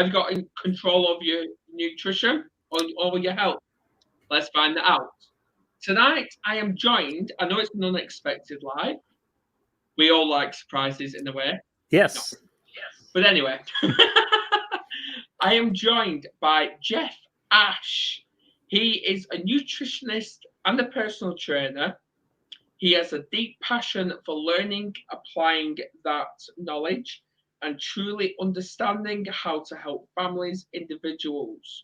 have you got in control of your nutrition or your health? Let's find that out. Tonight, I am joined. I know it's an unexpected live. We all like surprises in a way. No. Yes. But anyway, I am joined by Jeff Ash. He is a nutritionist and a personal trainer. He has a deep passion for learning, applying that knowledge, and truly understanding how to help families, individuals,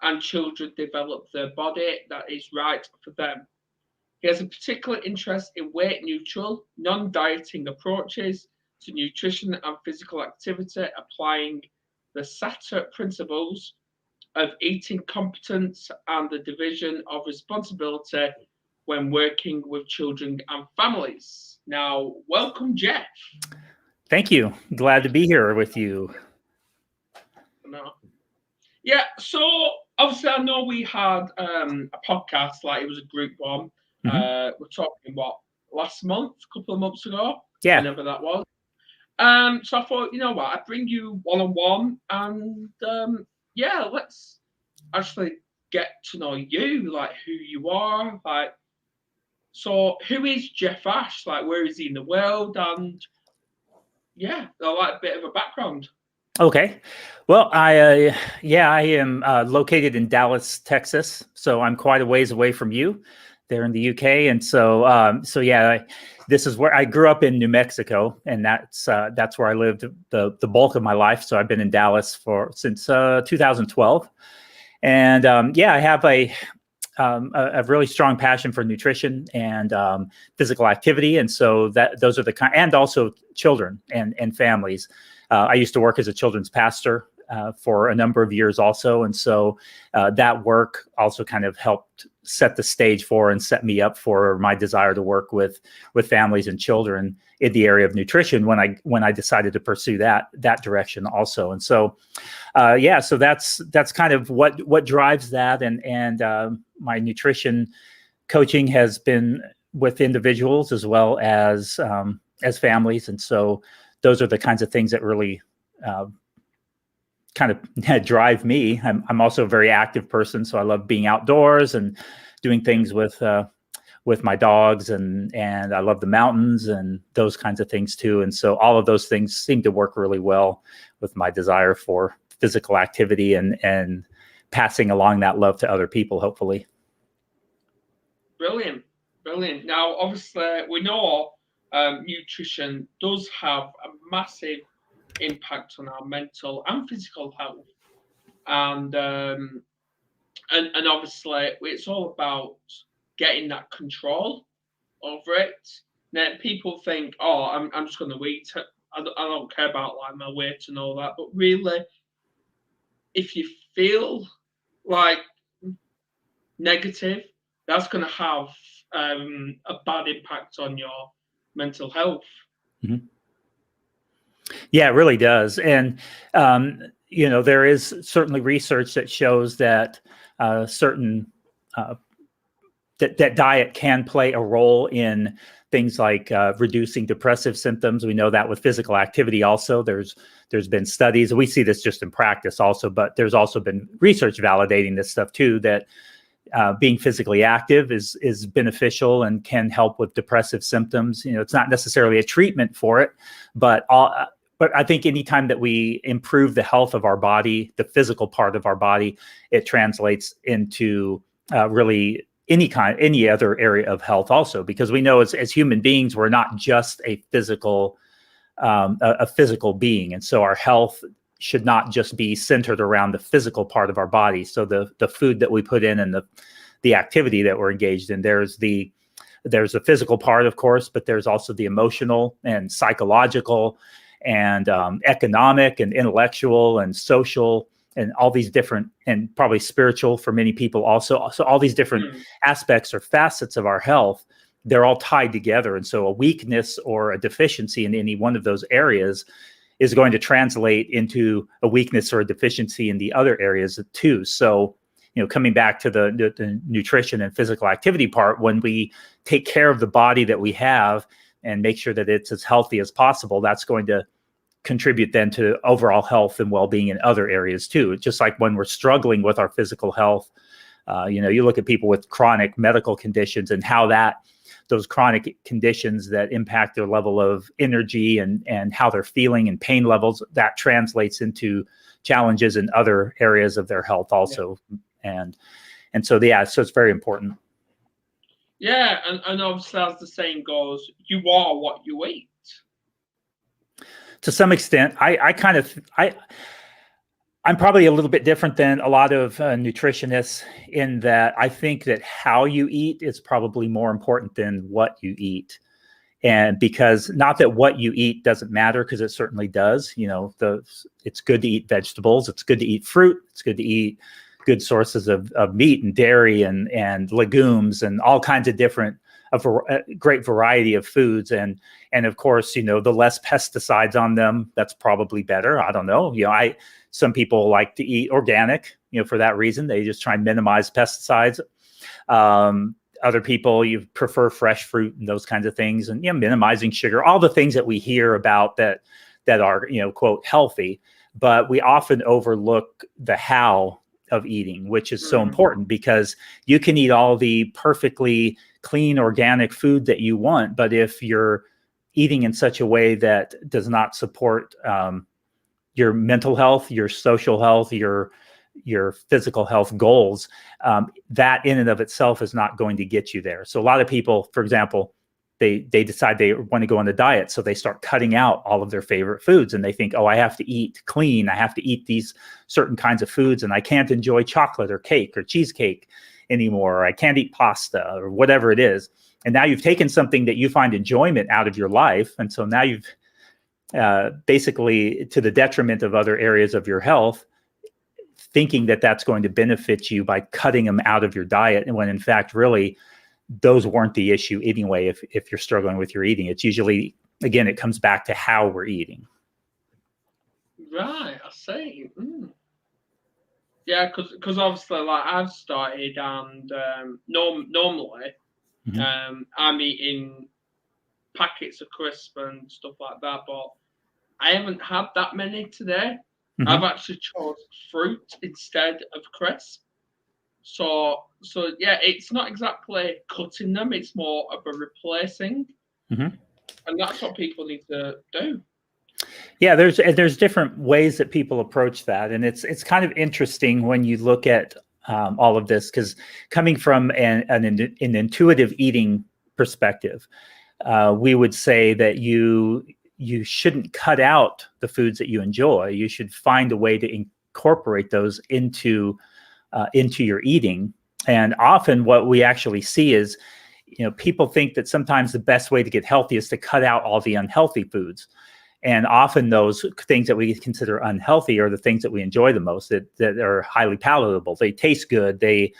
and children develop their body that is right for them. He has a particular interest in weight neutral, non dieting approaches to nutrition and physical activity, applying the SATA principles of eating competence and the division of responsibility when working with children and families. Now, welcome, Jeff. Thank you. Glad to be here with you. No. Yeah, so obviously I know we had a podcast, like it was a group one. We're talking last month, a couple of months ago, whenever that was. So I thought, you know what, I'd bring you one-on-one and let's actually get to know you, like who you are, like. So who is Jeff Ash? Like, where is he in the world? And I like a bit of a background. Okay. Well, I am located in Dallas, Texas. So I'm quite a ways away from you there in the UK. And so this is where I grew up in New Mexico, and that's where I lived the bulk of my life. So I've been in Dallas since 2012. And I have a really strong passion for nutrition and physical activity. And so those are and also children and families. I used to work as a children's pastor for a number of years also. And so that work also kind of helped set the stage for and set me up for my desire to work with families and children in the area of nutrition when I decided to pursue that direction also. And so, so that's kind of what drives that. And my nutrition coaching has been with individuals as well as families. And so those are the kinds of things that really kind of drive me. I'm also a very active person, so I love being outdoors and doing things with my dogs, and I love the mountains and those kinds of things too. And so all of those things seem to work really well with my desire for physical activity and passing along that love to other people, hopefully. Brilliant. Now, obviously, we know nutrition does have a massive impact on our mental and physical health, and obviously it's all about getting that control over it. Now, people think, I'm just going to eat. I don't care about like my weight and all that, but really, if you feel like negative, that's going to have a bad impact on your mental health. Mm-hmm. Yeah, it really does. And, there is certainly research that shows that that diet can play a role in things like reducing depressive symptoms. We know that with physical activity also. There's been studies, we see this just in practice also, but there's also been research validating this stuff too, that being physically active is beneficial and can help with depressive symptoms. It's not necessarily a treatment for it, but I think anytime that we improve the health of our body, the physical part of our body, it translates into really any other area of health also, because we know as human beings, we're not just a physical being. And so our health should not just be centered around the physical part of our body. So the food that we put in and the activity that we're engaged in, there's the physical part, of course, but there's also the emotional and psychological and economic and intellectual and social and all these different, and probably spiritual for many people also. So all these different aspects or facets of our health, they're all tied together. And so a weakness or a deficiency in any one of those areas is going to translate into a weakness or a deficiency in the other areas too. So, coming back to the nutrition and physical activity part, when we take care of the body that we have and make sure that it's as healthy as possible, that's going to contribute then to overall health and well-being in other areas too. It's just like when we're struggling with our physical health, you look at people with chronic medical conditions and how those chronic conditions that impact their level of energy and how they're feeling and pain levels, that translates into challenges in other areas of their health also. Yeah. And so so it's very important. Yeah, and obviously as the saying goes, you are what you eat. To some extent, I'm probably a little bit different than a lot of nutritionists in that I think that how you eat is probably more important than what you eat. And because not that what you eat doesn't matter, because it certainly does. It's good to eat vegetables. It's good to eat fruit. It's good to eat good sources of meat and dairy and legumes and all kinds of different, a great variety of foods. And of course, the less pesticides on them, that's probably better. I don't know. Some people like to eat organic, for that reason. They just try and minimize pesticides. Other people, you prefer fresh fruit and those kinds of things, and minimizing sugar, all the things that we hear about that are, quote, healthy. But we often overlook the how of eating, which is so important, because you can eat all the perfectly clean organic food that you want, but if you're eating in such a way that does not support your mental health, your social health, your physical health goals, that in and of itself is not going to get you there. So a lot of people, for example, they decide they want to go on a diet, so they start cutting out all of their favorite foods, and they think, oh, I have to eat clean, I have to eat these certain kinds of foods, and I can't enjoy chocolate or cake or cheesecake anymore, or I can't eat pasta or whatever it is. And now you've taken something that you find enjoyment out of your life, and so now you've basically, to the detriment of other areas of your health, thinking that that's going to benefit you by cutting them out of your diet, and when in fact, really, those weren't the issue anyway. If you're struggling with your eating, it's usually, again, it comes back to how we're eating. Right, I see. Yeah, because obviously, like, I've started, and normally, I'm eating packets of crisps and stuff like that, but I haven't had that many today. I've actually chose fruit instead of crisp. So yeah, it's not exactly cutting them; it's more of a replacing, and that's what people need to do. Yeah, there's different ways that people approach that, and it's kind of interesting when you look at all of this, because coming from an intuitive eating perspective, we would say that you shouldn't cut out the foods that you enjoy. You should find a way to incorporate those into your eating. And often what we actually see is, people think that sometimes the best way to get healthy is to cut out all the unhealthy foods. And often those things that we consider unhealthy are the things that we enjoy the most, that are highly palatable. They taste good. The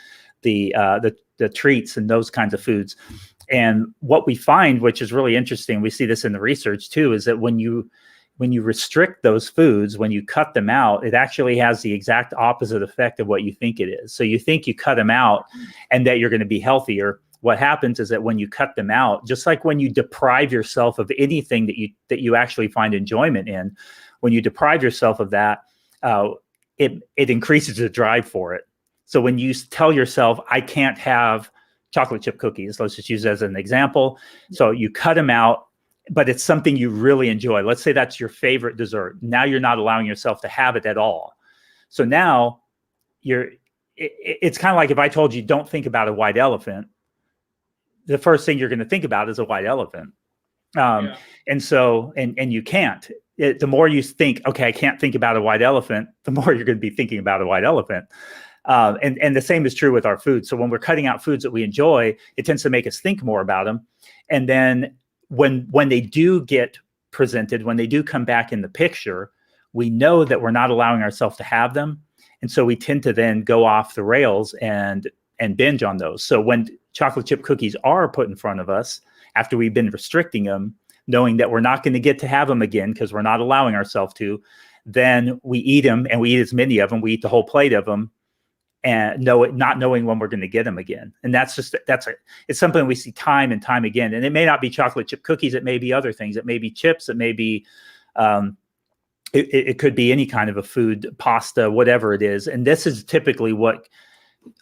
treats and those kinds of foods. And what we find, which is really interesting, we see this in the research too, is that when you restrict those foods, when you cut them out, it actually has the exact opposite effect of what you think it is. So you think you cut them out and that you're going to be healthier. What happens is that when you cut them out, just like when you deprive yourself of anything that you actually find enjoyment in, when you deprive yourself of that, it increases the drive for it. So when you tell yourself, I can't have chocolate chip cookies, let's just use as an example. So you cut them out, but it's something you really enjoy. Let's say that's your favorite dessert. Now you're not allowing yourself to have it at all. So now it's kind of like if I told you, don't think about a white elephant, the first thing you're going to think about is a white elephant. And so, and you can't. The more you think, okay, I can't think about a white elephant, the more you're going to be thinking about a white elephant. And the same is true with our food. So when we're cutting out foods that we enjoy, it tends to make us think more about them. And then when they do get presented, when they do come back in the picture, we know that we're not allowing ourselves to have them. And so we tend to then go off the rails and binge on those. So when chocolate chip cookies are put in front of us, after we've been restricting them, knowing that we're not going to get to have them again because we're not allowing ourselves to, then we eat them, and we eat as many of them. We eat the whole plate of them, and not knowing when we're going to get them again. And it's something we see time and time again. And it may not be chocolate chip cookies. It may be other things. It may be chips. It may be it could be any kind of a food, pasta, whatever it is. And this is typically what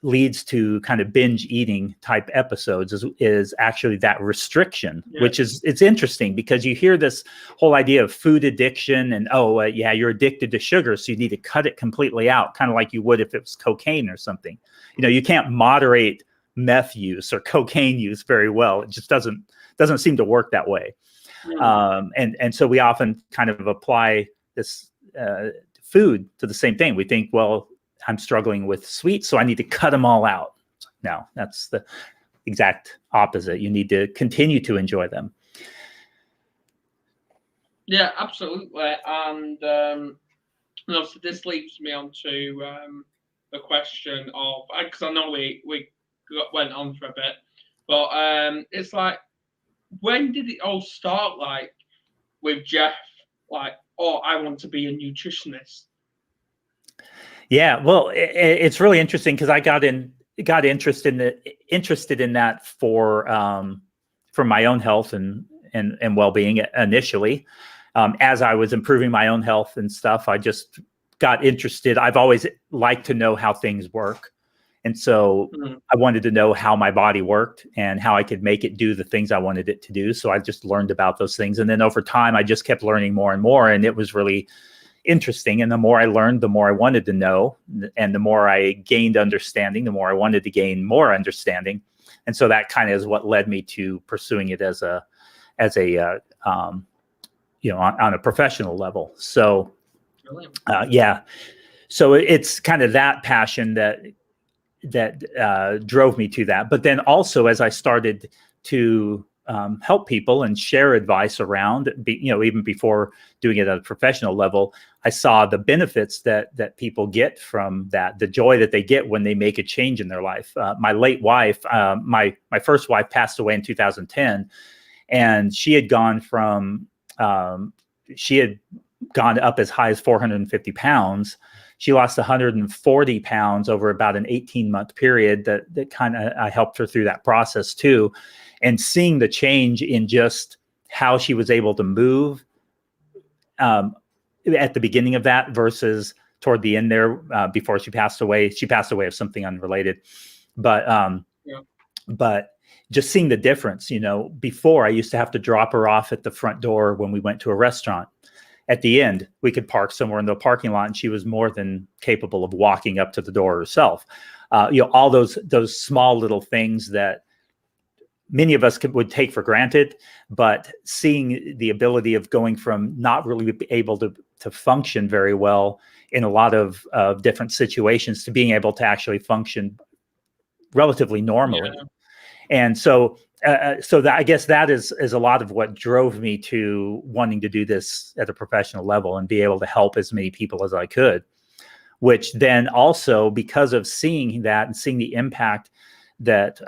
leads to kind of binge eating type episodes is actually that restriction, which is, it's interesting because you hear this whole idea of food addiction and, yeah, you're addicted to sugar, so you need to cut it completely out, kind of like you would if it was cocaine or something. You can't moderate meth use or cocaine use very well. It just doesn't seem to work that way. And so we often kind of apply this food to the same thing. We think, well, I'm struggling with sweets, so I need to cut them all out. No, that's the exact opposite. You need to continue to enjoy them. Yeah, absolutely. And so this leads me on to the question of, because I know we went on for a bit, but it's like, when did it all start? Like with Jeff, like, I want to be a nutritionist. Yeah, well, it's really interesting because I got interested in that for my own health and well-being initially. As I was improving my own health and stuff, I just got interested. I've always liked to know how things work, and so I wanted to know how my body worked and how I could make it do the things I wanted it to do. So I just learned about those things, and then over time, I just kept learning more and more, and it was really interesting. And the more I learned, the more I wanted to know, and the more I gained understanding, the more I wanted to gain more understanding. And so that kind of is what led me to pursuing it as a on a professional level. So yeah, so it's kind of that passion that drove me to that. But then also, as I started to help people and share advice around, even before doing it at a professional level, I saw the benefits that people get from that, the joy that they get when they make a change in their life. My late wife, my first wife, passed away in 2010, and she had gone up as high as 450 pounds. She lost 140 pounds over about an 18-month period. That kind of, I helped her through that process too. And seeing the change in just how she was able to move at the beginning of that versus toward the end there, before she passed away. She passed away of something unrelated, but just seeing the difference. Before, I used to have to drop her off at the front door when we went to a restaurant. At the end, we could park somewhere in the parking lot, and she was more than capable of walking up to the door herself. All those small little things that many of us would take for granted, but seeing the ability of going from not really able to function very well in a lot of different situations to being able to actually function relatively normally. Yeah. And so that, I guess that is a lot of what drove me to wanting to do this at a professional level and be able to help as many people as I could, which then also, because of seeing that and seeing the impact that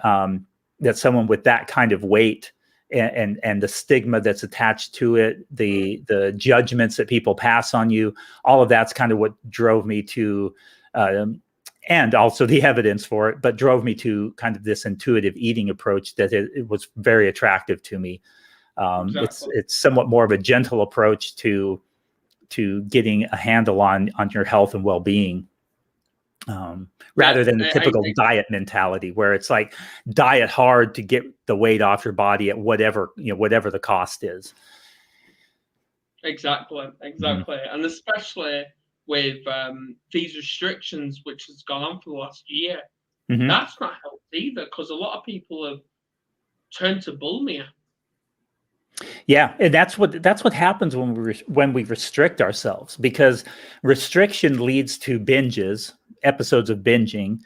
someone with that kind of weight and the stigma that's attached to it, the judgments that people pass on you, all of that's kind of what drove me to, and also the evidence for it, but drove me to kind of this intuitive eating approach that it was very attractive to me. Exactly. It's somewhat more of a gentle approach to getting a handle on your health and well-being. Rather than the typical diet mentality where it's like diet hard to get the weight off your body at whatever the cost is. Exactly. And especially with these restrictions, which has gone on for the last year, that's not helped either, because a lot of people have turned to bulimia. Yeah, and that's what happens when we restrict ourselves, because restriction leads to binges, episodes of binging,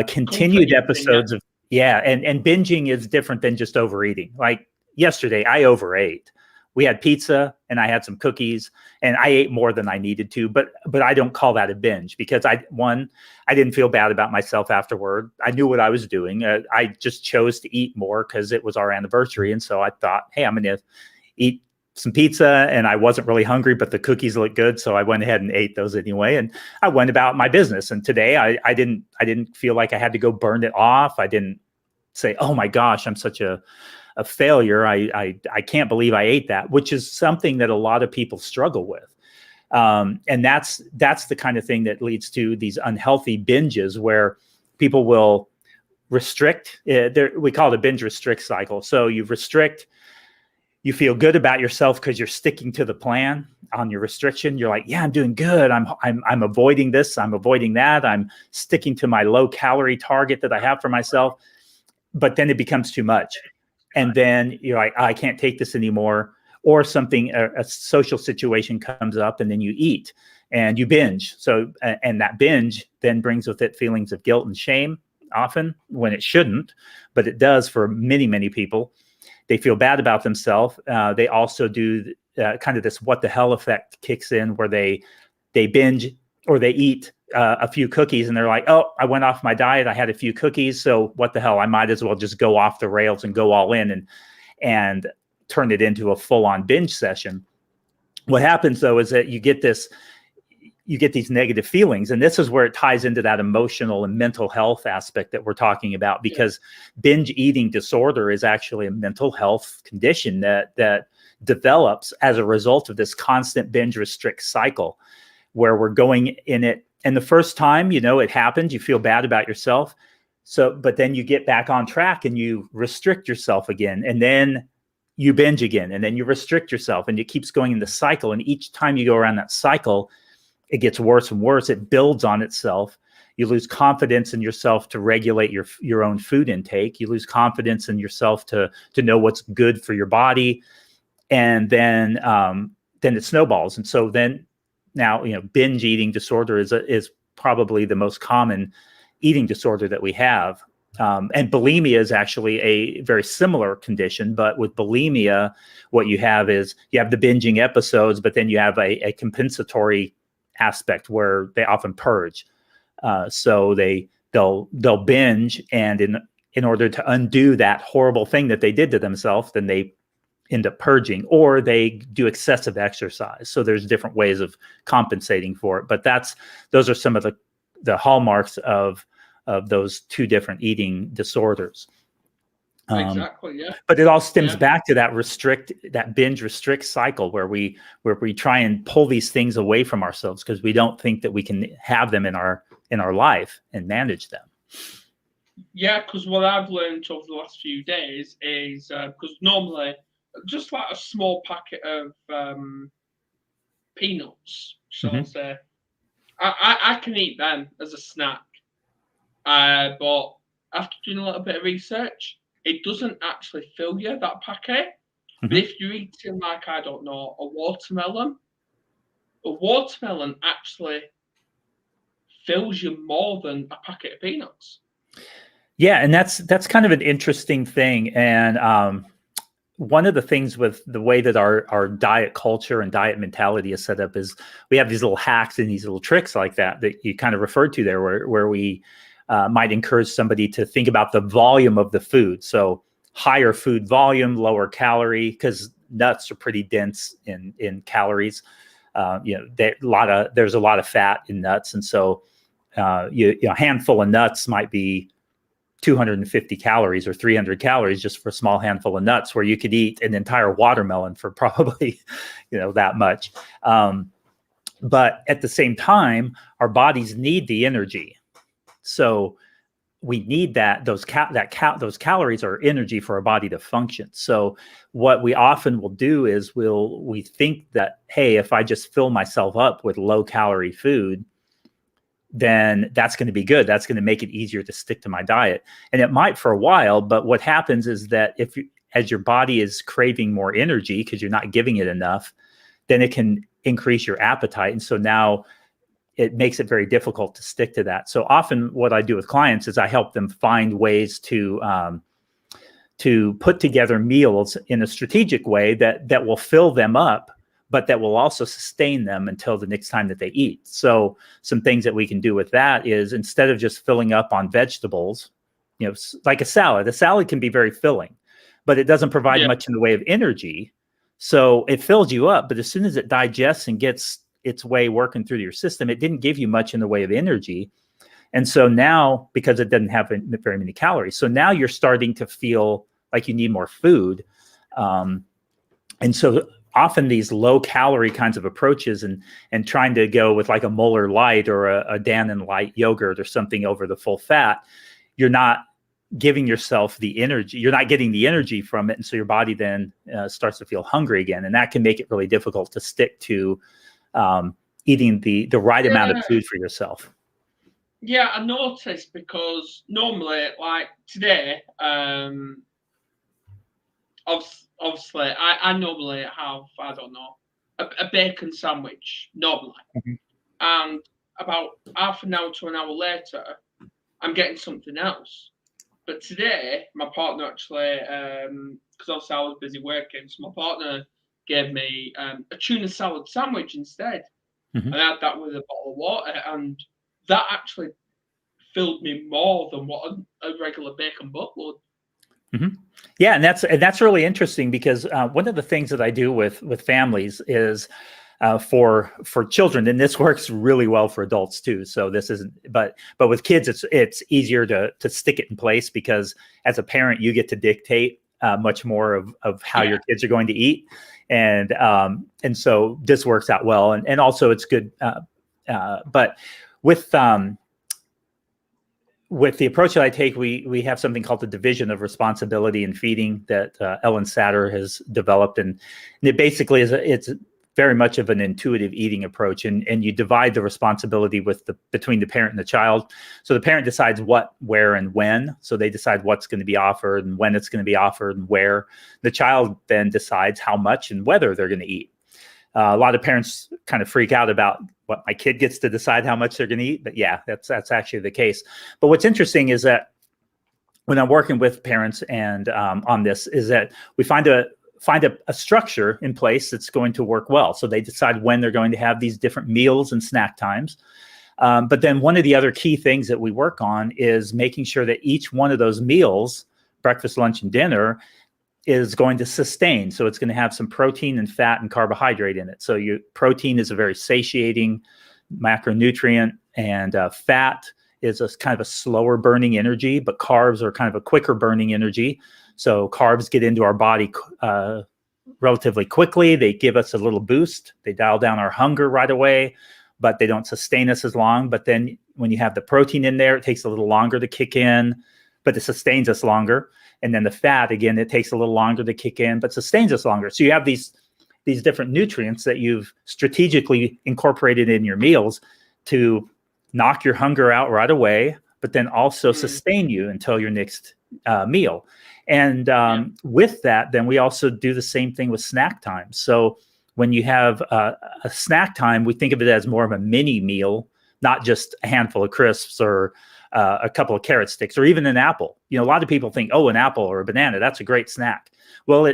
continued episodes of and binging is different than just overeating. Like yesterday, I overate. We had pizza and I had some cookies and I ate more than I needed to, but I don't call that a binge, because I didn't feel bad about myself afterward. I knew what I was doing. I just chose to eat more because it was our anniversary. And so I thought, hey, I'm going to eat some pizza, and I wasn't really hungry, but the cookies looked good. So I went ahead and ate those anyway. And I went about my business. And today I didn't feel like I had to go burn it off. I didn't say, oh my gosh, I'm such a failure. I can't believe I ate that, which is something that a lot of people struggle with. And that's the kind of thing that leads to these unhealthy binges where people will restrict. We call it a binge restrict cycle. So you restrict, you feel good about yourself because you're sticking to the plan on your restriction. You're like, yeah, I'm doing good. I'm avoiding this. I'm avoiding that. I'm sticking to my low calorie target that I have for myself. But then it becomes too much. And then you're like, I can't take this anymore. Or something, a social situation comes up and then you eat and you binge. So, and that binge then brings with it feelings of guilt and shame often when it shouldn't, but it does for many, many people. They feel bad about themselves. They also do kind of this what the hell effect kicks in where they binge or they eat a few cookies and they're like, oh, I went off my diet. I had a few cookies. So what the hell? I might as well just go off the rails and go all in and turn it into a full-on binge session. What happens though is that you get these negative feelings. And this is where it ties into that emotional and mental health aspect that we're talking about, because binge eating disorder is actually a mental health condition that develops as a result of this constant binge restrict cycle where we're going in it. And the first time, it happens, you feel bad about yourself. But then you get back on track and you restrict yourself again. And then you binge again. And then you restrict yourself. And it keeps going in the cycle. And each time you go around that cycle, it gets worse and worse. It builds on itself. You lose confidence in yourself to regulate your own food intake. You lose confidence in yourself to know what's good for your body. And then it snowballs. And so then now, binge eating disorder is probably the most common eating disorder that we have. And bulimia is actually a very similar condition, but with bulimia, what you have is you have the binging episodes, but then you have a compensatory aspect where they often purge. So they'll binge, and in order to undo that horrible thing that they did to themselves, then they end up purging, or they do excessive exercise. So there's different ways of compensating for it. But those are some of the hallmarks of those two different eating disorders. Exactly. Yeah. But it all stems back to that binge restrict cycle where we try and pull these things away from ourselves because we don't think that we can have them in our life and manage them. Yeah, because what I've learned over the last few days is because normally just like a small packet of peanuts, shall I say, I can eat them as a snack. But after doing a little bit of research, it doesn't actually fill you, that packet. But if you're eating, like, I don't know, a watermelon actually fills you more than a packet of peanuts. Yeah, and that's kind of an interesting thing. And one of the things with the way that our diet culture and diet mentality is set up is we have these little hacks and these little tricks like that you kind of referred to there, where we might encourage somebody to think about the volume of the food. So higher food volume, lower calorie, because nuts are pretty dense in calories. There's a lot of fat in nuts, and so a handful of nuts might be 250 calories or 300 calories just for a small handful of nuts, where you could eat an entire watermelon for probably that much. But at the same time, our bodies need the energy. So we need those calories are energy for our body to function. So what we often will do is we think that, hey, if I just fill myself up with low calorie food, then that's going to be good. That's going to make it easier to stick to my diet. And it might for a while, but what happens is that as your body is craving more energy because you're not giving it enough, then it can increase your appetite. And so now it makes it very difficult to stick to that. So often what I do with clients is I help them find ways to put together meals in a strategic way that will fill them up, but that will also sustain them until the next time that they eat. So some things that we can do with that is, instead of just filling up on vegetables, like a salad can be very filling, but it doesn't provide much in the way of energy. So it fills you up, but as soon as it digests and gets its way working through your system, it didn't give you much in the way of energy. And so now, because it doesn't have very many calories, so now you're starting to feel like you need more food. And so often these low calorie kinds of approaches and trying to go with like a Muller Light or a Dannon Light yogurt or something over the full fat, you're not giving yourself the energy. You're not getting the energy from it. And so your body then starts to feel hungry again. And that can make it really difficult to stick to eating the right amount of food for yourself. Yeah, I noticed, because normally, like today, obviously, I normally have, I don't know, a bacon sandwich, normally. Mhm. And about half an hour to an hour later, I'm getting something else. But today, my partner actually, because obviously I was busy working, so my partner gave me a tuna salad sandwich instead. Mhm. And I had that with a bottle of water, and that actually filled me more than what a regular bacon butt would. Mm-hmm. Yeah, and that's really interesting, because one of the things that I do with families is for children, and this works really well for adults too. So this isn't, but with kids, it's easier to stick it in place, because as a parent, you get to dictate much more of how your kids are going to eat, and so this works out well, and also it's good. But with the approach that I take, we have something called the division of responsibility in feeding that Ellen Satter has developed, and it basically it's very much of an intuitive eating approach, and you divide the responsibility between the parent and the child. So the parent decides what, where, and when. So they decide what's going to be offered and when it's going to be offered and where. The child then decides how much and whether they're going to eat. A lot of parents kind of freak out about what, my kid gets to decide how much they're going to eat, but yeah, that's actually the case. But what's interesting is that when I'm working with parents and on this, is that we find a structure in place that's going to work well. So they decide when they're going to have these different meals and snack times. But then one of the other key things that we work on is making sure that each one of those meals, breakfast, lunch, and dinner, is going to sustain. So it's going to have some protein and fat and carbohydrate in it. So protein is a very satiating macronutrient, and fat is a kind of a slower burning energy, but carbs are kind of a quicker burning energy. So carbs get into our body relatively quickly. They give us a little boost. They dial down our hunger right away, but they don't sustain us as long. But then when you have the protein in there, it takes a little longer to kick in, but it sustains us longer. And then the fat, again, it takes a little longer to kick in, but sustains us longer. So you have these different nutrients that you've strategically incorporated in your meals to knock your hunger out right away, but then also sustain you until your next meal. And with that, then we also do the same thing with snack time. So when you have a snack time, we think of it as more of a mini meal, not just a handful of crisps or a couple of carrot sticks, or even an apple. You know, a lot of people think, oh, an apple or a banana, that's a great snack. Well,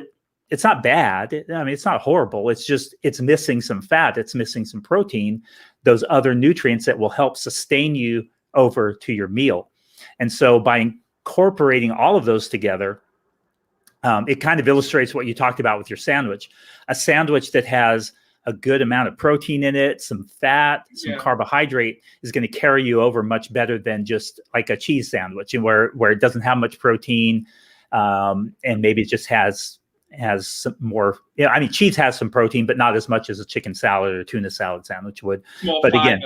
it's not bad. I mean, it's not horrible. It's just, it's missing some fat. It's missing some protein, those other nutrients that will help sustain you over to your meal. And so by incorporating all of those together, it kind of illustrates what you talked about with your sandwich. A sandwich that has a good amount of protein in it, some fat, some carbohydrate, is going to carry you over much better than just like a cheese sandwich, and where it doesn't have much protein, and maybe it just has some more. Yeah, I mean, cheese has some protein, but not as much as a chicken salad or tuna salad sandwich would. But again,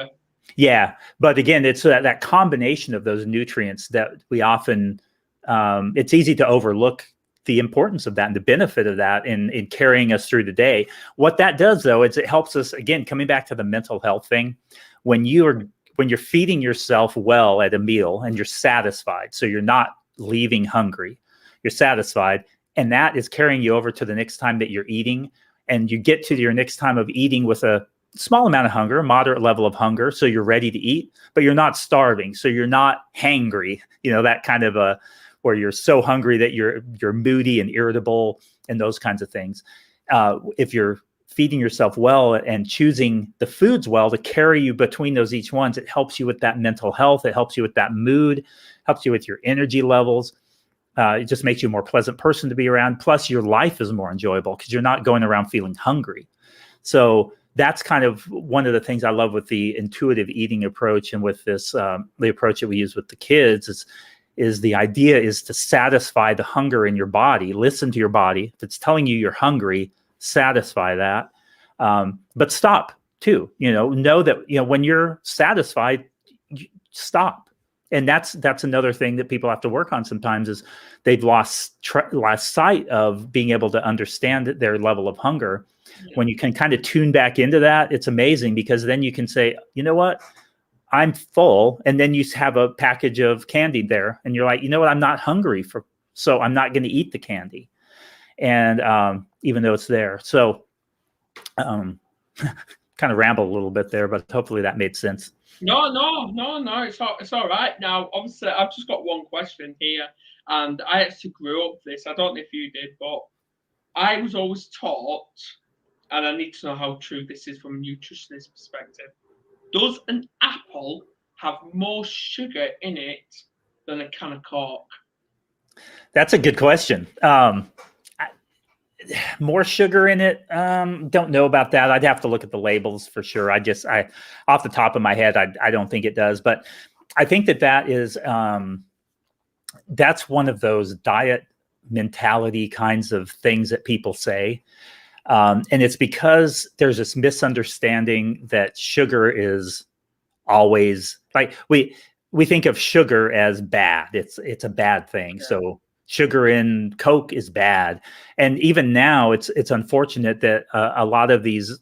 it's that combination of those nutrients that we often, it's easy to overlook the importance of that and the benefit of that in carrying us through the day. What that does, though, is it helps us, again, coming back to the mental health thing, when you're feeding yourself well at a meal and you're satisfied, so you're not leaving hungry, you're satisfied, and that is carrying you over to the next time that you're eating, and you get to your next time of eating with a small amount of hunger, a moderate level of hunger, so you're ready to eat, but you're not starving, so you're not hangry, that kind of a, where you're so hungry that you're moody and irritable and those kinds of things. If you're feeding yourself well and choosing the foods well to carry you between those each ones, it helps you with that mental health. It helps you with that mood, helps you with your energy levels. It just makes you a more pleasant person to be around. Plus your life is more enjoyable because you're not going around feeling hungry. So that's kind of one of the things I love with the intuitive eating approach, and with this, the approach that we use with the kids is the idea is to satisfy the hunger in your body. Listen to your body. If it's telling you you're hungry, satisfy that. But stop too, know that, when you're satisfied, stop. And that's another thing that people have to work on sometimes is they've lost sight of being able to understand their level of hunger. Yeah. When you can kind of tune back into that, it's amazing, because then you can say, you know what, I'm full. And then you have a package of candy there and you're like, you know what, I'm not hungry so I'm not going to eat the candy. And even though it's there. So kind of ramble a little bit there, but hopefully that made sense. No. It's all right. Now, obviously, I've just got one question here, and I actually grew up this. I don't know if you did, but I was always taught, and I need to know how true this is from a nutritionist perspective. Does an apple have more sugar in it than a can of Coke? That's a good question. More sugar in it? Don't know about that. I'd have to look at the labels for sure. I off the top of my head, I don't think it does. But I think that is that's one of those diet mentality kinds of things that people say. And it's because there's this misunderstanding that sugar is always like we think of sugar as bad. It's a bad thing. Yeah. So sugar in Coke is bad. And even now it's unfortunate that a lot of these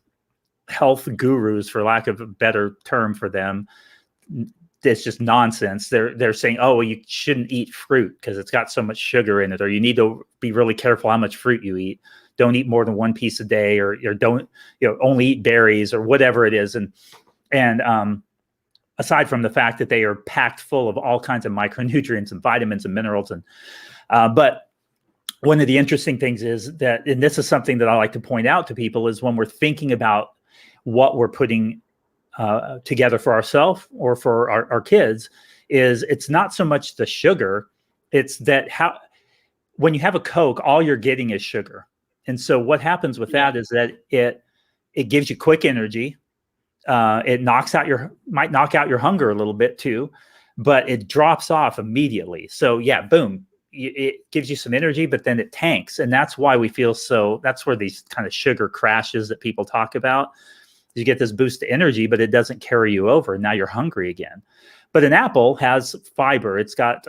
health gurus, for lack of a better term for them, it's just nonsense. They're saying, oh, well, you shouldn't eat fruit because it's got so much sugar in it, or you need to be really careful how much fruit you eat. Don't eat more than one piece a day, or don't, only eat berries or whatever it is. And aside from the fact that they are packed full of all kinds of micronutrients and vitamins and minerals. But one of the interesting things is that, and this is something that I like to point out to people, is when we're thinking about what we're putting together for ourselves or for our kids, is it's not so much the sugar, it's that when you have a Coke, all you're getting is sugar. And so what happens with that is that it gives you quick energy. It might knock out your hunger a little bit too, but it drops off immediately. So yeah, boom, it gives you some energy, but then it tanks. And that's why that's where these kind of sugar crashes that people talk about. You get this boost of energy, but it doesn't carry you over. And now you're hungry again. But an apple has fiber. It's got,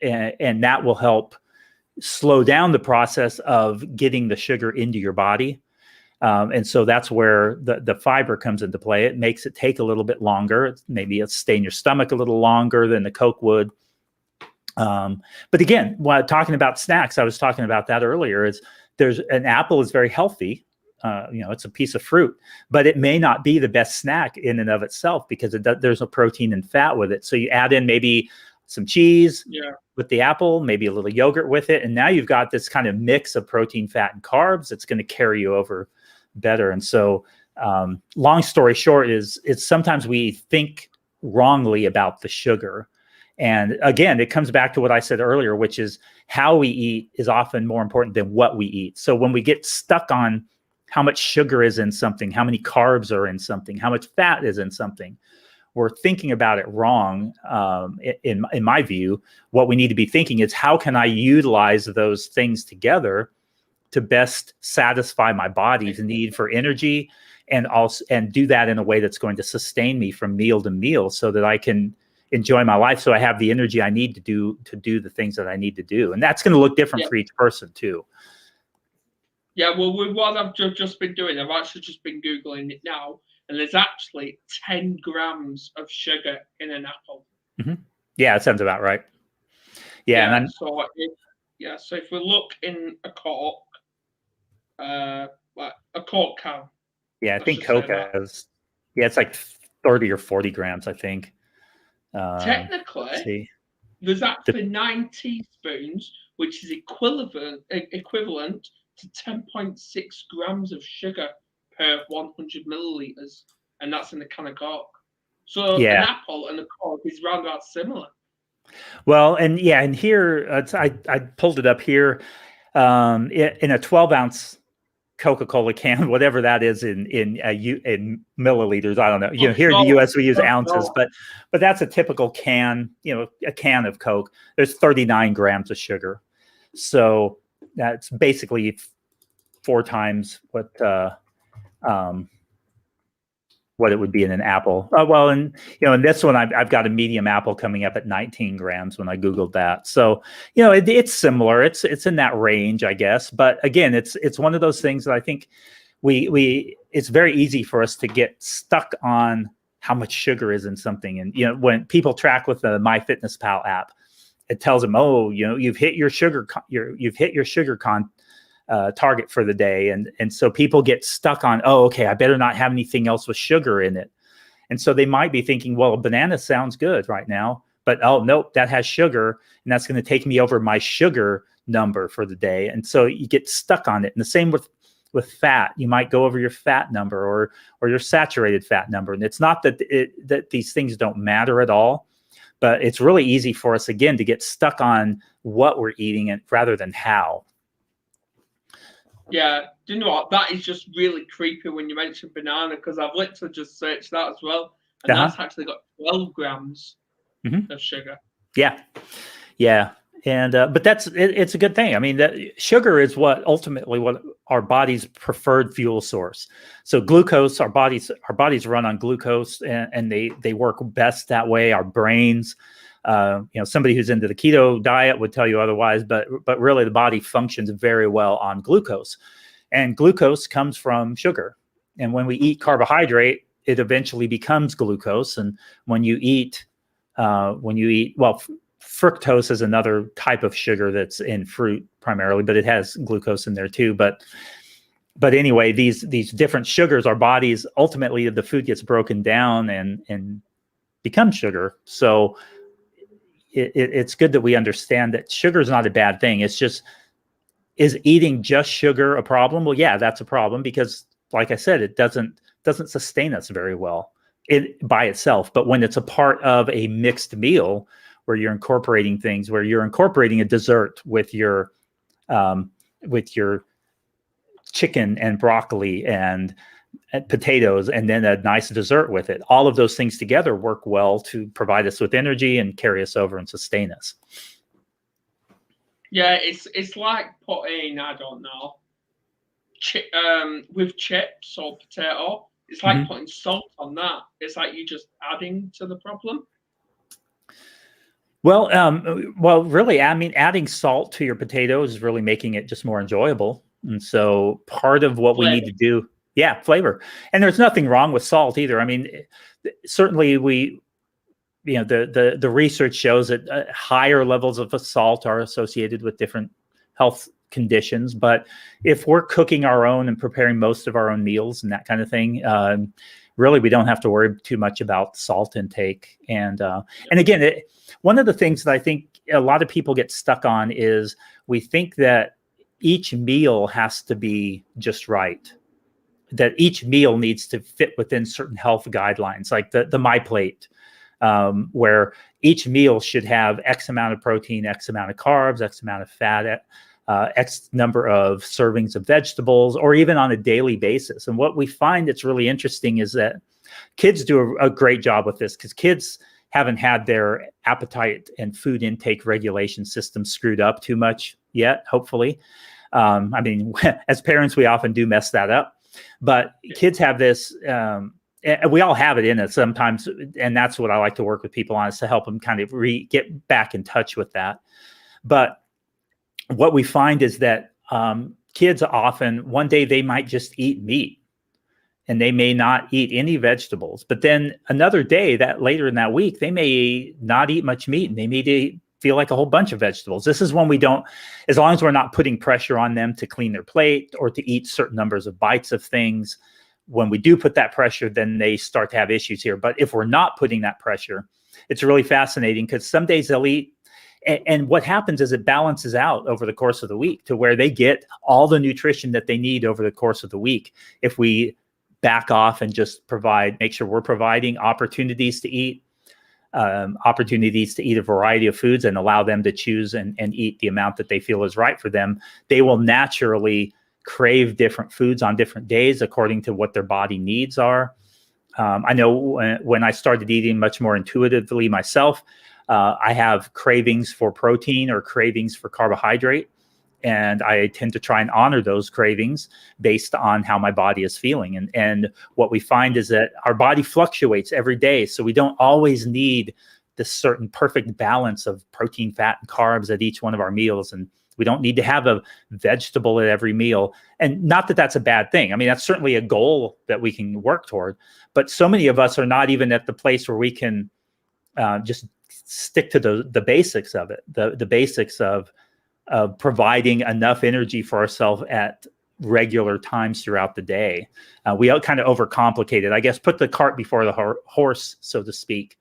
and that will help slow down the process of getting the sugar into your body. And so that's where the fiber comes into play. It makes it take a little bit longer. Maybe it'll stay in your stomach a little longer than the Coke would. But again, while talking about snacks, I was talking about that earlier, an apple is very healthy. It's a piece of fruit, but it may not be the best snack in and of itself because there's no protein and fat with it. So you add in maybe some cheese with the apple, maybe a little yogurt with it. And now you've got this kind of mix of protein, fat, and carbs that's going to carry you over better. And so long story short is sometimes we think wrongly about the sugar. And again, it comes back to what I said earlier, which is how we eat is often more important than what we eat. So when we get stuck on how much sugar is in something, how many carbs are in something, how much fat is in something, we're thinking about it wrong. In my view, what we need to be thinking is, how can I utilize those things together to best satisfy my body's need for energy, and do that in a way that's going to sustain me from meal to meal, so that I can enjoy my life, so I have the energy I need to do the things that I need to do. And that's going to look different for each person too. Yeah, well, with what I've just been doing, I've actually just been Googling it now, and there's actually 10 grams of sugar in an apple. Mm-hmm. Yeah, that sounds about right. Yeah. So if we look in a Coke, like a Coke can. Yeah, I think Coke has, it's like 30 or 40 grams, I think. Technically, there's actually 9 teaspoons, which is equivalent to 10.6 grams of sugar per 100 milliliters, and that's in a can of Coke. So an apple and a Coke is round about similar. Well, and here I pulled it up here in a 12-ounce Coca-Cola can, whatever that is in milliliters. I don't know. Here in the U.S. we use ounces, but that's a typical can. A can of Coke. There's 39 grams of sugar, so that's basically 4 times what it would be in an apple. Well, and in this one, I've got a medium apple coming up at 19 grams when I Googled that. So, it's similar. It's in that range, I guess. But again, it's one of those things that I think it's very easy for us to get stuck on how much sugar is in something. And, when people track with the MyFitnessPal app, it tells them, oh, you've hit your sugar, target for the day. And so people get stuck on, oh, okay, I better not have anything else with sugar in it. And so they might be thinking, well, a banana sounds good right now, but oh, nope, that has sugar, and that's going to take me over my sugar number for the day. And so you get stuck on it. And the same with fat. You might go over your fat number or your saturated fat number. And it's not that these things don't matter at all, but it's really easy for us, again, to get stuck on what we're eating and rather than how. Yeah, do you know what? That is just really creepy when you mention banana, because I've literally just searched that as well, and that's actually got 12 grams of sugar. Yeah, and but it's a good thing. I mean, that sugar is what our body's preferred fuel source. So glucose, our bodies run on glucose, and they work best that way. Our brains. Somebody who's into the keto diet would tell you otherwise, but really the body functions very well on glucose, and glucose comes from sugar. And when we eat carbohydrate, it eventually becomes glucose. And when you eat, fructose is another type of sugar that's in fruit primarily, but it has glucose in there too. But anyway, these different sugars, our bodies, ultimately the food gets broken down and becomes sugar. So it's good that we understand that sugar is not a bad thing. It's just, is eating just sugar a problem? Well, yeah, that's a problem because, like I said, it doesn't sustain us very well by itself. But when it's a part of a mixed meal where you're incorporating things, where you're incorporating a dessert with your chicken and broccoli and potatoes, and then a nice dessert with it. All of those things together work well to provide us with energy and carry us over and sustain us. Yeah, it's like putting, I don't know, with chips or potato. It's like putting salt on that. It's like you're just adding to the problem. Well, really, I mean, adding salt to your potatoes is really making it just more enjoyable. And so part of what we need to do. Yeah, flavor. And there's nothing wrong with salt either. I mean, certainly the research shows that higher levels of salt are associated with different health conditions. But if we're cooking our own and preparing most of our own meals and that kind of thing, really, we don't have to worry too much about salt intake. And again, one of the things that I think a lot of people get stuck on is we think that each meal has to be just right. That each meal needs to fit within certain health guidelines, like the MyPlate, where each meal should have X amount of protein, X amount of carbs, X amount of fat, X number of servings of vegetables, or even on a daily basis. And what we find that's really interesting is that kids do a great job with this, because kids haven't had their appetite and food intake regulation system screwed up too much yet, hopefully. I mean, as parents, we often do mess that up. But kids have this, we all have it in us sometimes, and that's what I like to work with people on, is to help them kind of get back in touch with that. But what we find is that kids often, one day they might just eat meat, and they may not eat any vegetables. But then another day, that later in that week, they may not eat much meat, and they may feel like a whole bunch of vegetables. This is when we don't, as long as we're not putting pressure on them to clean their plate or to eat certain numbers of bites of things, when we do put that pressure, then they start to have issues here. But if we're not putting that pressure, it's really fascinating, because some days they'll eat, and what happens is it balances out over the course of the week to where they get all the nutrition that they need over the course of the week. If we back off and just make sure we're providing opportunities to eat a variety of foods and allow them to choose and eat the amount that they feel is right for them, they will naturally crave different foods on different days according to what their body needs are. I know when I started eating much more intuitively myself, I have cravings for protein or cravings for carbohydrate. And I tend to try and honor those cravings based on how my body is feeling. And what we find is that our body fluctuates every day. So we don't always need this certain perfect balance of protein, fat, and carbs at each one of our meals. And we don't need to have a vegetable at every meal. And not that that's a bad thing. I mean, that's certainly a goal that we can work toward. But so many of us are not even at the place where we can just stick to the basics of it, the basics of providing enough energy for ourselves at regular times throughout the day. We kind of overcomplicate it, I guess, put the cart before the horse, so to speak,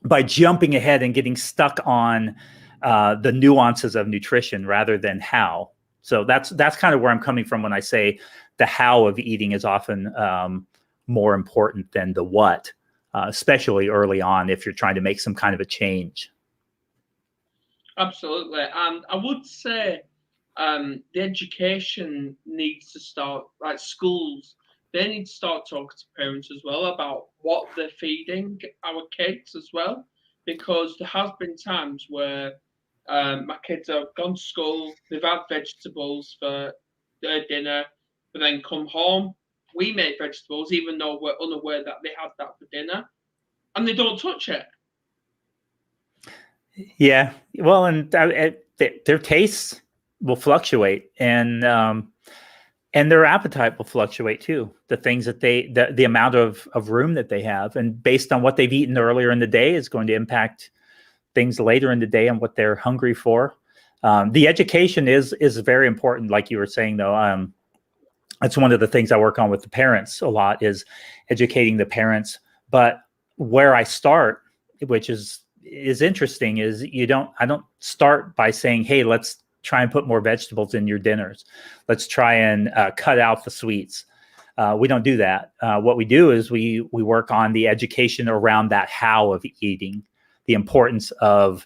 by jumping ahead and getting stuck on the nuances of nutrition rather than how. So that's kind of where I'm coming from when I say the how of eating is often more important than the what, especially early on if you're trying to make some kind of a change. Absolutely. And I would say the education needs to start, like schools, they need to start talking to parents as well about what they're feeding our kids as well. Because there has been times where my kids have gone to school, they've had vegetables for their dinner, but then come home, we make vegetables even though we're unaware that they had that for dinner, and they don't touch it. Yeah, well, and their tastes will fluctuate, and their appetite will fluctuate too. The things that the amount of room that they have, and based on what they've eaten earlier in the day, is going to impact things later in the day and what they're hungry for. The education is very important, like you were saying, though. That's one of the things I work on with the parents a lot, is educating the parents. But where I start, which is interesting, is I don't start by saying, hey, let's try and put more vegetables in your dinners. Let's try and cut out the sweets. We don't do that. What we do is we work on the education around that how of eating, the importance of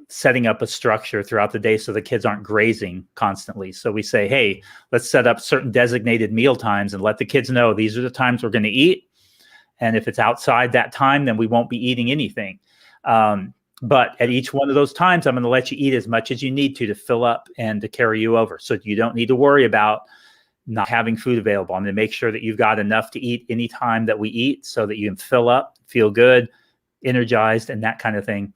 setting up a structure throughout the day so the kids aren't grazing constantly. So we say, hey, let's set up certain designated meal times and let the kids know these are the times we're going to eat. And if it's outside that time, then we won't be eating anything. But at each one of those times, I'm going to let you eat as much as you need to fill up and to carry you over. So you don't need to worry about not having food available. I'm going to make sure that you've got enough to eat any time that we eat so that you can fill up, feel good, energized, and that kind of thing.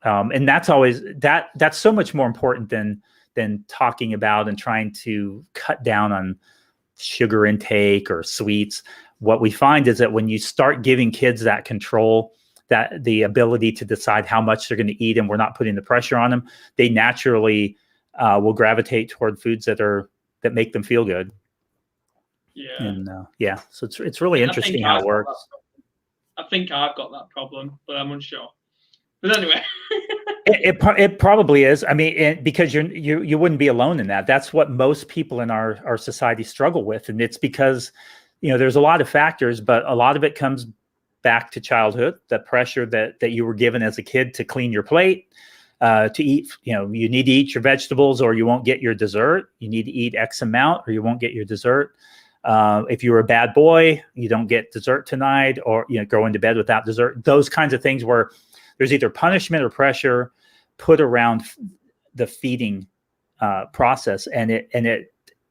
And that's always that's so much more important than talking about and trying to cut down on sugar intake or sweets. What we find is that when you start giving kids that control, that the ability to decide how much they're going to eat, and we're not putting the pressure on them, they naturally will gravitate toward foods that make them feel good. Yeah. And so it's really interesting how it works. I think I've got that problem, but I'm unsure. But anyway, it probably is. I mean, because you wouldn't be alone in that. That's what most people in our society struggle with, and it's because there's a lot of factors, but a lot of it comes back to childhood, the pressure that you were given as a kid to clean your plate, to eat, you need to eat your vegetables or you won't get your dessert. You need to eat X amount or you won't get your dessert. If you were a bad boy, you don't get dessert tonight, or, go into bed without dessert. Those kinds of things where there's either punishment or pressure put around the feeding process. And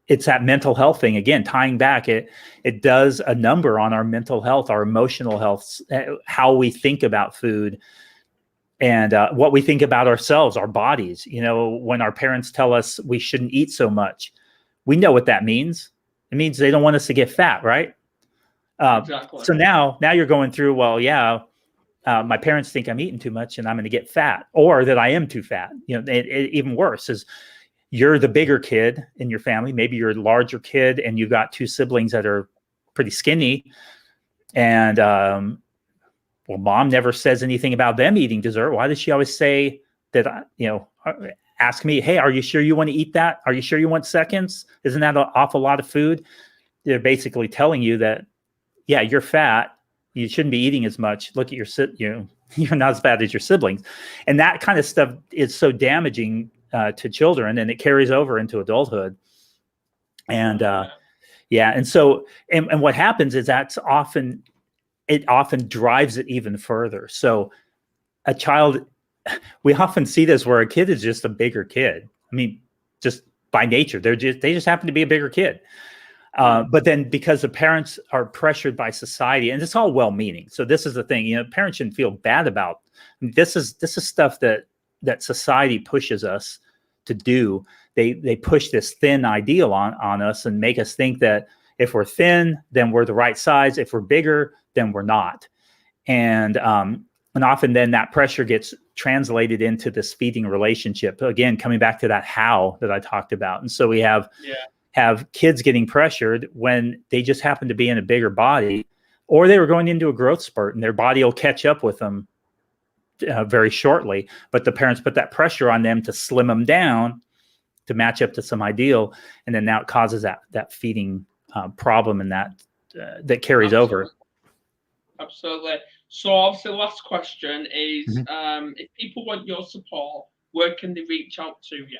it's that mental health thing, again, tying back, it does a number on our mental health, our emotional health, how we think about food, and what we think about ourselves, our bodies. When our parents tell us we shouldn't eat so much, we know what that means. It means they don't want us to get fat, right? Exactly. So now you're going through, well, yeah, my parents think I'm eating too much and I'm going to get fat, or that I am too fat. Even worse is, you're the bigger kid in your family. Maybe you're a larger kid and you've got two siblings that are pretty skinny. And, mom never says anything about them eating dessert. Why does she always say that, ask me, hey, are you sure you want to eat that? Are you sure you want seconds? Isn't that an awful lot of food? They're basically telling you that, yeah, you're fat. You shouldn't be eating as much. Look at you're not as fat as your siblings. And that kind of stuff is so damaging to children, and it carries over into adulthood. And and so and what happens is it often drives it even further. So a child we often see this where a kid is just a bigger kid. I mean, just by nature, they just happen to be a bigger kid. But then because the parents are pressured by society, and it's all well-meaning. So this is the thing, parents shouldn't feel bad about. This is stuff that society pushes us to do. They push this thin ideal on us and make us think that if we're thin, then we're the right size. If we're bigger, then we're not. And often then that pressure gets translated into this feeding relationship. Again, coming back to that how that I talked about. And so we have kids getting pressured when they just happen to be in a bigger body, or they were going into a growth spurt and their body will catch up with them very shortly. But the parents put that pressure on them to slim them down to match up to some ideal. And then now it causes that feeding problem, and that carries over. Absolutely. So obviously the last question is, if people want your support, where can they reach out to you?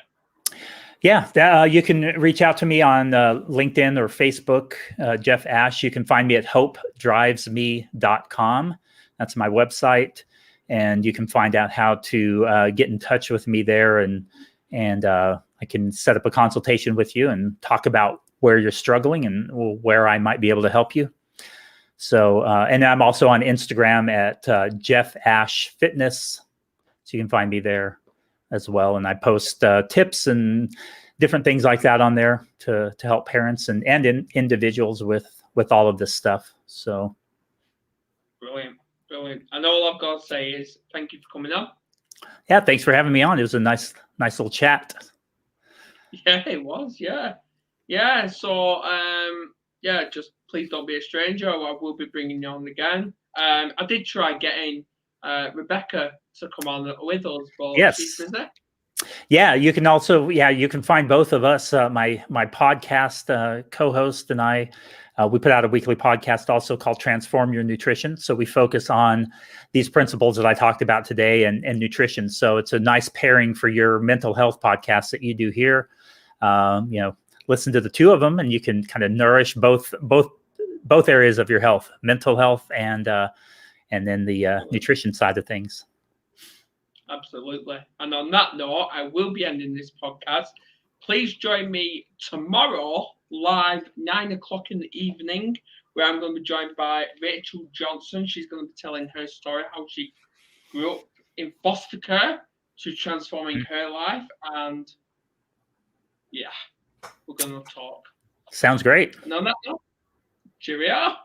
Yeah, you can reach out to me on LinkedIn or Facebook, Jeff Ash. You can find me at hopedrivesme.com. That's my website. And you can find out how to get in touch with me there. And I can set up a consultation with you and talk about where you're struggling and where I might be able to help you. So, and I'm also on Instagram at Jeff Ash Fitness. So you can find me there as well. And I post tips and different things like that on there to help parents and individuals with all of this stuff. So. Brilliant. And all I've got to say is thank you for coming on. Yeah. Thanks for having me on. It was a nice little chat. Yeah, it was. Yeah. Yeah. So, just please don't be a stranger. I will be bringing you on again. I did try getting Rebecca to come on with us, but she's busy. Yeah, you can also, you can find both of us, my podcast co-host and I, we put out a weekly podcast also called Transform Your Nutrition. So we focus on these principles that I talked about today and nutrition. So it's a nice pairing for your mental health podcast that you do here. Listen to the two of them and you can kind of nourish both areas of your health, mental health and then the nutrition side of things. Absolutely. And on that note, I will be ending this podcast. Please join me tomorrow live 9:00 in the evening, where I'm going to be joined by Rachel Johnson. She's going to be telling her story, how she grew up in foster care to transforming her life. And we're going to talk. Sounds great. And on that note, cheerio.